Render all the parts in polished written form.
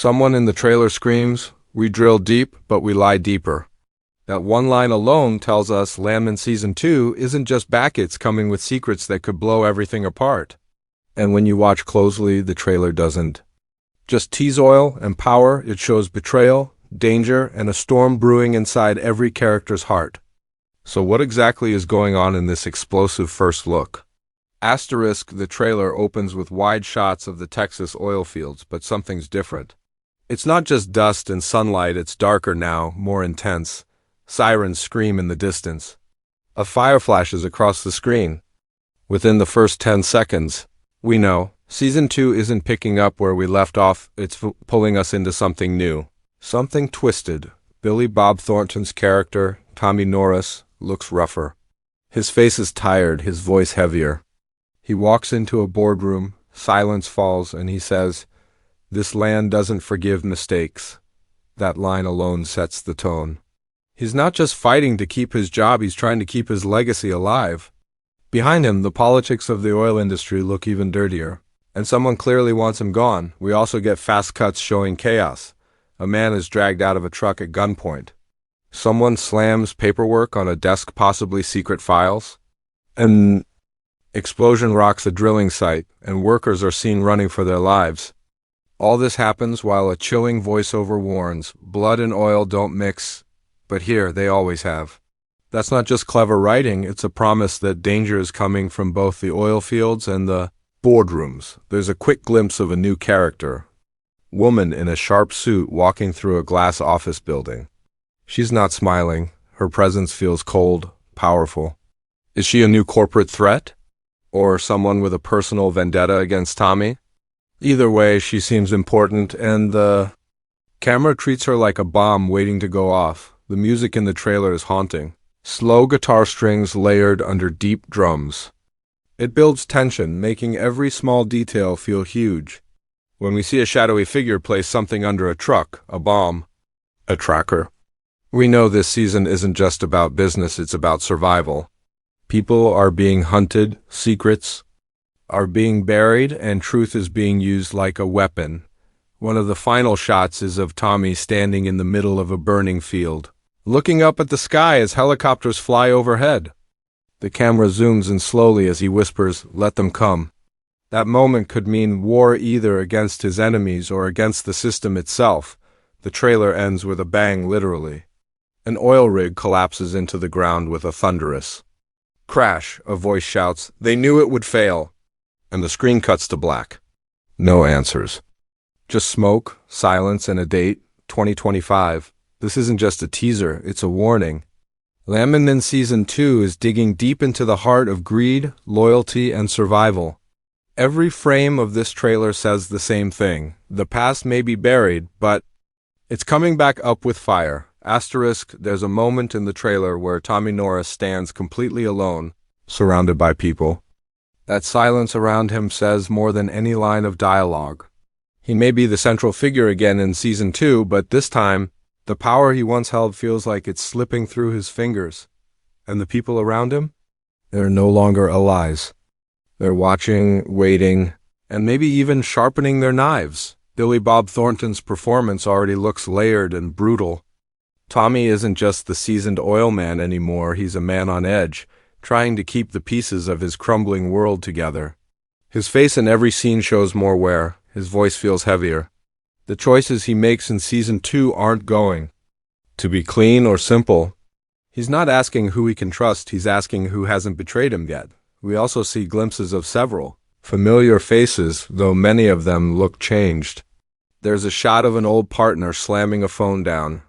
Someone in the trailer screams, "We drill deep, but we lie deeper." That one line alone tells us Landman Season 2 isn't just back, it's coming with secrets that could blow everything apart. And when you watch closely, the trailer doesn't just tease oil and power, it shows betrayal, danger, and a storm brewing inside every character's heart. So what exactly is going on in this explosive first look? The trailer opens with wide shots of the Texas oil fields, but something's different. It's not just dust and sunlight, it's darker now, more intense. Sirens scream in the distance. A fire flashes across the screen. Within the first 10 seconds, we know Season 2 isn't picking up where we left off, it's pulling us into something new. Something twisted. Billy Bob Thornton's character, Tommy Norris, looks rougher. His face is tired, his voice heavier. He walks into a boardroom, silence falls, and he says, "This land doesn't forgive mistakes." That line alone sets the tone. He's not just fighting to keep his job, he's trying to keep his legacy alive. Behind him, the politics of the oil industry look even dirtier. And someone clearly wants him gone. We also get fast cuts showing chaos. A man is dragged out of a truck at gunpoint. Someone slams paperwork on a desk, possibly secret files. An explosion rocks a drilling site, and workers are seen running for their lives. All this happens while a chilling voiceover warns, blood and oil don't mix, but here they always have. That's not just clever writing, it's a promise that danger is coming from both the oil fields and the boardrooms. There's a quick glimpse of a new character. Woman in a sharp suit walking through a glass office building. She's not smiling. Her presence feels cold, powerful. Is she a new corporate threat? Or someone with a personal vendetta against Tommy? Either way, she seems important, and the camera treats her like a bomb waiting to go off. The music in the trailer is haunting. Slow guitar strings layered under deep drums. It builds tension, making every small detail feel huge. When we see a shadowy figure place something under a truck, a bomb, a tracker, we know this season isn't just about business, it's about survival. People are being hunted, secrets are being buried, and truth is being used like a weapon. One of the final shots is of Tommy standing in the middle of a burning field, looking up at the sky as helicopters fly overhead. The camera zooms in slowly as he whispers, "Let them come." That moment could mean war either against his enemies or against the system itself. The trailer ends with a bang, literally. An oil rig collapses into the ground with a thunderous crash. A voice shouts, "They knew it would fail." And the screen cuts to black. No answers. Just smoke, silence, and a date, 2025. This isn't just a teaser, it's a warning. Landman Season 2 is digging deep into the heart of greed, loyalty, and survival. Every frame of this trailer says the same thing. The past may be buried, but it's coming back up with fire. There's a moment in the trailer where Tommy Norris stands completely alone, surrounded by people. That silence around him says more than any line of dialogue. He may be the central figure again in Season 2, but this time, the power he once held feels like it's slipping through his fingers. And the people around him? They're no longer allies. They're watching, waiting, and maybe even sharpening their knives. Billy Bob Thornton's performance already looks layered and brutal. Tommy isn't just the seasoned oil man anymore, he's a man on edge, trying to keep the pieces of his crumbling world together. His face in every scene shows more wear, his voice feels heavier. The choices he makes in Season 2 aren't going to be clean or simple. He's not asking who he can trust, he's asking who hasn't betrayed him yet. We also see glimpses of several familiar faces, though many of them look changed. There's a shot of an old partner slamming a phone down,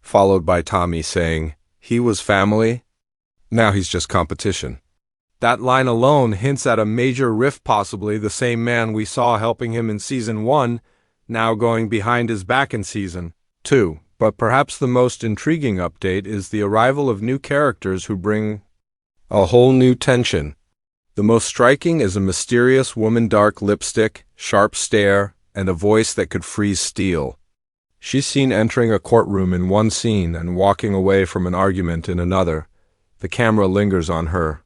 followed by Tommy saying, "He was family, now he's just competition." That line alone hints at a major rift, possibly the same man we saw helping him in Season 1, now going behind his back in Season 2. But perhaps the most intriguing update is the arrival of new characters who bring a whole new tension. The most striking is a mysterious woman, dark lipstick, sharp stare, and a voice that could freeze steel. She's seen entering a courtroom in one scene and walking away from an argument in another. The camera lingers on her.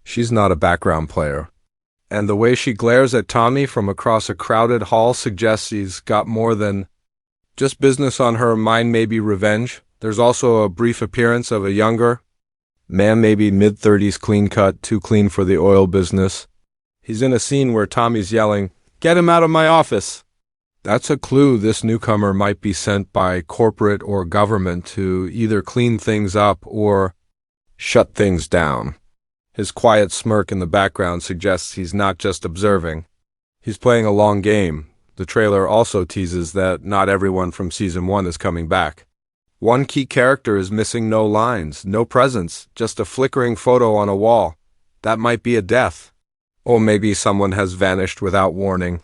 She's not a background player. And the way she glares at Tommy from across a crowded hall suggests she's got more than Just business on her mind, maybe revenge. There's also a brief appearance of a younger man, maybe mid-30s, clean cut, too clean for the oil business. He's in a scene where Tommy's yelling, "Get him out of my office!" That's a clue this newcomer might be sent by corporate or government to either clean things up or shut things down. His quiet smirk in the background suggests he's not just observing. He's playing a long game. The trailer also teases that not everyone from Season 1 is coming back. One key character is missing, no lines, no presence, just a flickering photo on a wall. That might be a death. Or maybe someone has vanished without warning.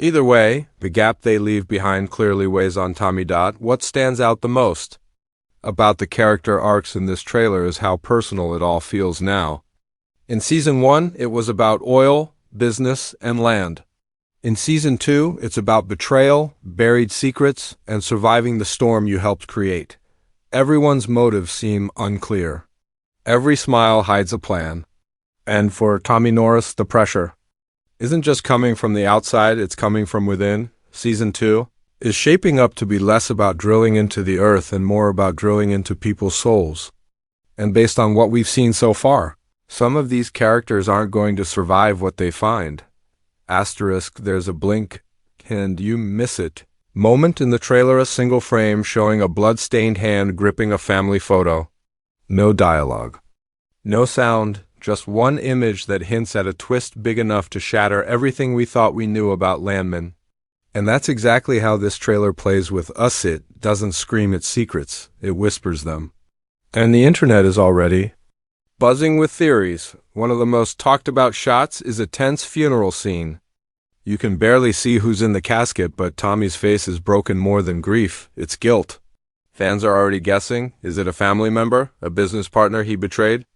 Either way, the gap they leave behind clearly weighs on Tommy. What stands out the most about the character arcs in this trailer is how personal it all feels now. In Season 1, it was about oil, business, and land. In Season 2, it's about betrayal, buried secrets, and surviving the storm you helped create. Everyone's motives seem unclear. Every smile hides a plan. And for Tommy Norris, the pressure isn't just coming from the outside, it's coming from within. Season 2 is shaping up to be less about drilling into the earth and more about drilling into people's souls. And based on what we've seen so far, some of these characters aren't going to survive what they find. Asterisk, there's a blink and you miss it moment in the trailer, a single frame showing a blood-stained hand gripping a family photo. No dialogue. No sound. Just one image that hints at a twist big enough to shatter everything we thought we knew about Landman. And that's exactly how this trailer plays with us. It doesn't scream its secrets, it whispers them. And the internet is already buzzing with theories. One of the most talked about shots is a tense funeral scene. You can barely see who's in the casket, but Tommy's face is broken more than grief, it's guilt. Fans are already guessing, is it a family member, a business partner he betrayed?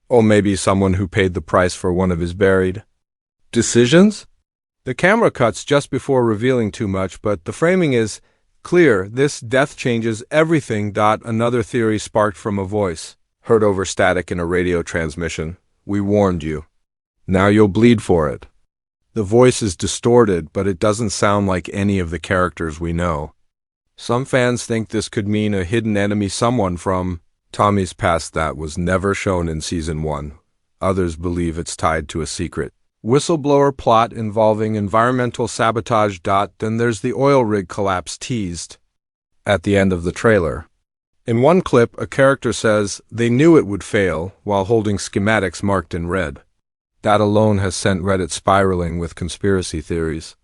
Or maybe someone who paid the price for one of his buried decisions? The camera cuts just before revealing too much, but the framing is clear. This death changes everything. Another theory sparked from a voice, heard over static in a radio transmission. We warned you. Now you'll bleed for it. The voice is distorted, but it doesn't sound like any of the characters we know. Some fans think this could mean a hidden enemy, someone from Tommy's past that was never shown in Season 1. Others believe it's tied to a secret whistleblower plot involving environmental sabotage. Then there's the oil rig collapse teased at the end of the trailer. In one clip, a character says they knew it would fail while holding schematics marked in red. That alone has sent Reddit spiraling with conspiracy theories.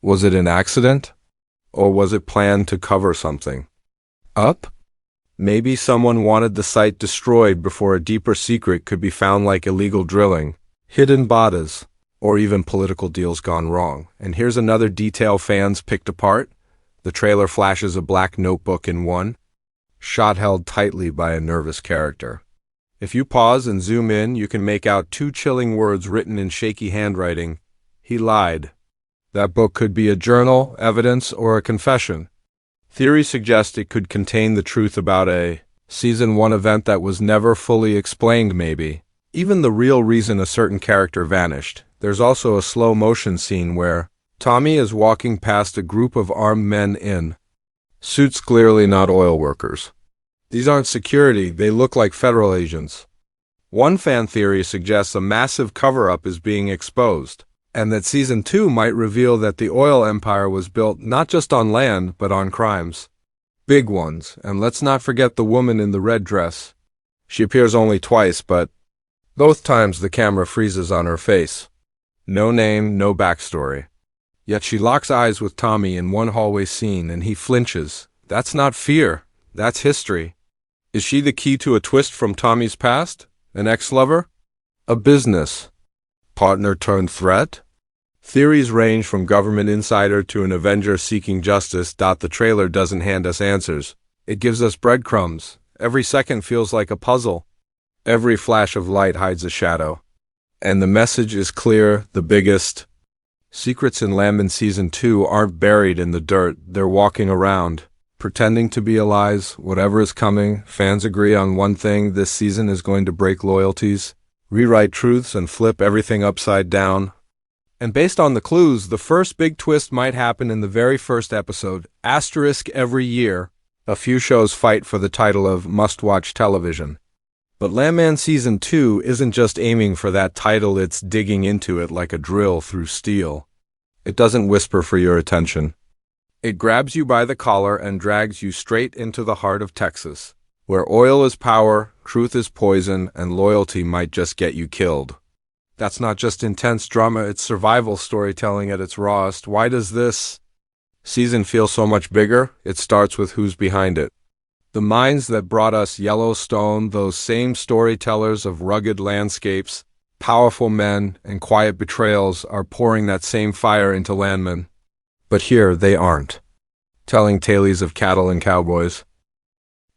Was it an accident? Or was it planned to cover something up? Maybe someone wanted the site destroyed before a deeper secret could be found, like illegal drilling, hidden botas, or even political deals gone wrong. And here's another detail fans picked apart. The trailer flashes a black notebook in one shot held tightly by a nervous character. If you pause and zoom in, you can make out two chilling words written in shaky handwriting. He lied. That book could be a journal, evidence, or a confession. Theories suggest it could contain the truth about a Season 1 event that was never fully explained, maybe even the real reason a certain character vanished. There's also a slow-motion scene where Tommy is walking past a group of armed men in suits, clearly not oil workers. These aren't security, they look like federal agents. One fan theory suggests a massive cover-up is being exposed, and that Season 2 might reveal that the oil empire was built not just on land, but on crimes. Big ones, and let's not forget the woman in the red dress. She appears only twice, but both times the camera freezes on her face. No name, no backstory. Yet she locks eyes with Tommy in one hallway scene, and he flinches. That's not fear, that's history. Is she the key to a twist from Tommy's past? An ex-lover? A business partner turned threat? Theories range from government insider to an Avenger seeking justice. The trailer doesn't hand us answers. It gives us breadcrumbs. Every second feels like a puzzle. Every flash of light hides a shadow. And the message is clear, the biggest secrets in Landman Season 2 aren't buried in the dirt, they're walking around, pretending to be allies. Whatever is coming, fans agree on one thing: this season is going to break loyalties, rewrite truths, and flip everything upside down. And based on the clues, the first big twist might happen in the very first episode. Asterisk every year, a few shows fight for the title of must-watch television. But Landman Season 2 isn't just aiming for that title, it's digging into it like a drill through steel. It doesn't whisper for your attention. It grabs you by the collar and drags you straight into the heart of Texas, where oil is power, truth is poison, and loyalty might just get you killed. That's not just intense drama, it's survival storytelling at its rawest. Why does this season feel so much bigger? It starts with who's behind it. The minds that brought us Yellowstone, those same storytellers of rugged landscapes, powerful men, and quiet betrayals, are pouring that same fire into Landman. But here they aren't telling tales of cattle and cowboys.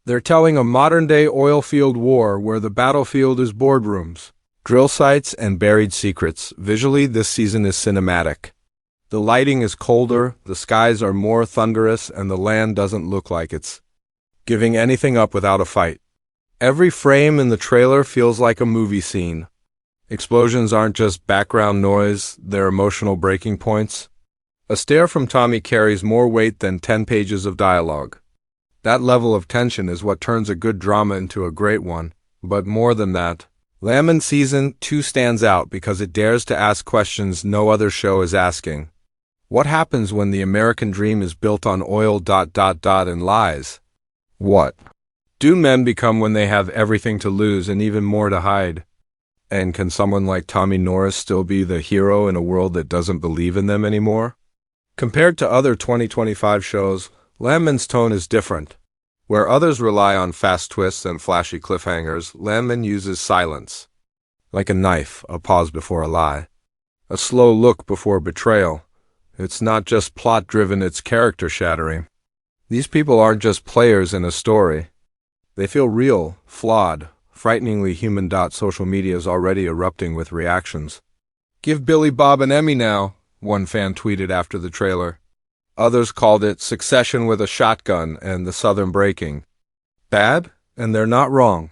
They're telling a modern-day oil field war where the battlefield is boardrooms, drill sites, and buried secrets. Visually, this season is cinematic. The lighting is colder, the skies are more thunderous, and the land doesn't look like it's giving anything up without a fight. Every frame in the trailer feels like a movie scene. Explosions aren't just background noise, they're emotional breaking points. A stare from Tommy carries more weight than 10 pages of dialogue. That level of tension is what turns a good drama into a great one. But more than that, Landman Season 2 stands out because it dares to ask questions no other show is asking. What happens when the American dream is built on oil and lies? What do men become when they have everything to lose and even more to hide? And can someone like Tommy Norris still be the hero in a world that doesn't believe in them anymore? Compared to other 2025 shows, Landman's tone is different. Where others rely on fast twists and flashy cliffhangers, Landman uses silence. Like a knife, a pause before a lie. A slow look before betrayal. It's not just plot-driven, it's character-shattering. These people aren't just players in a story. They feel real, flawed, frighteningly human. Social media is already erupting with reactions. "Give Billy Bob an Emmy now," one fan tweeted after the trailer. Others called it Succession with a shotgun and the Southern breaking. Bad? And they're not wrong.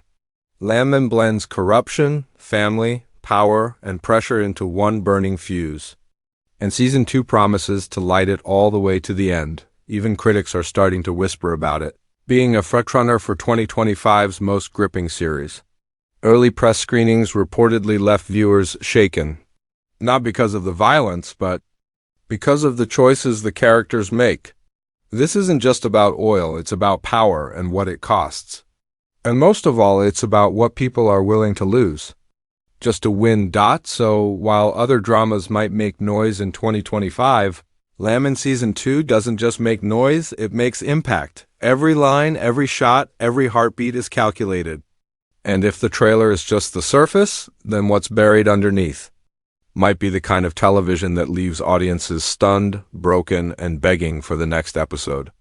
Landman blends corruption, family, power, and pressure into one burning fuse. And Season 2 promises to light it all the way to the end. Even critics are starting to whisper about it, being a frontrunner for 2025's most gripping series. Early press screenings reportedly left viewers shaken. Not because of the violence, but because of the choices the characters make. This isn't just about oil, it's about power and what it costs. And most of all, it's about what people are willing to lose just to win. So while other dramas might make noise in 2025, Landman Season 2 doesn't just make noise, it makes impact. Every line, every shot, every heartbeat is calculated. And if the trailer is just the surface, then what's buried underneath might be the kind of television that leaves audiences stunned, broken, and begging for the next episode.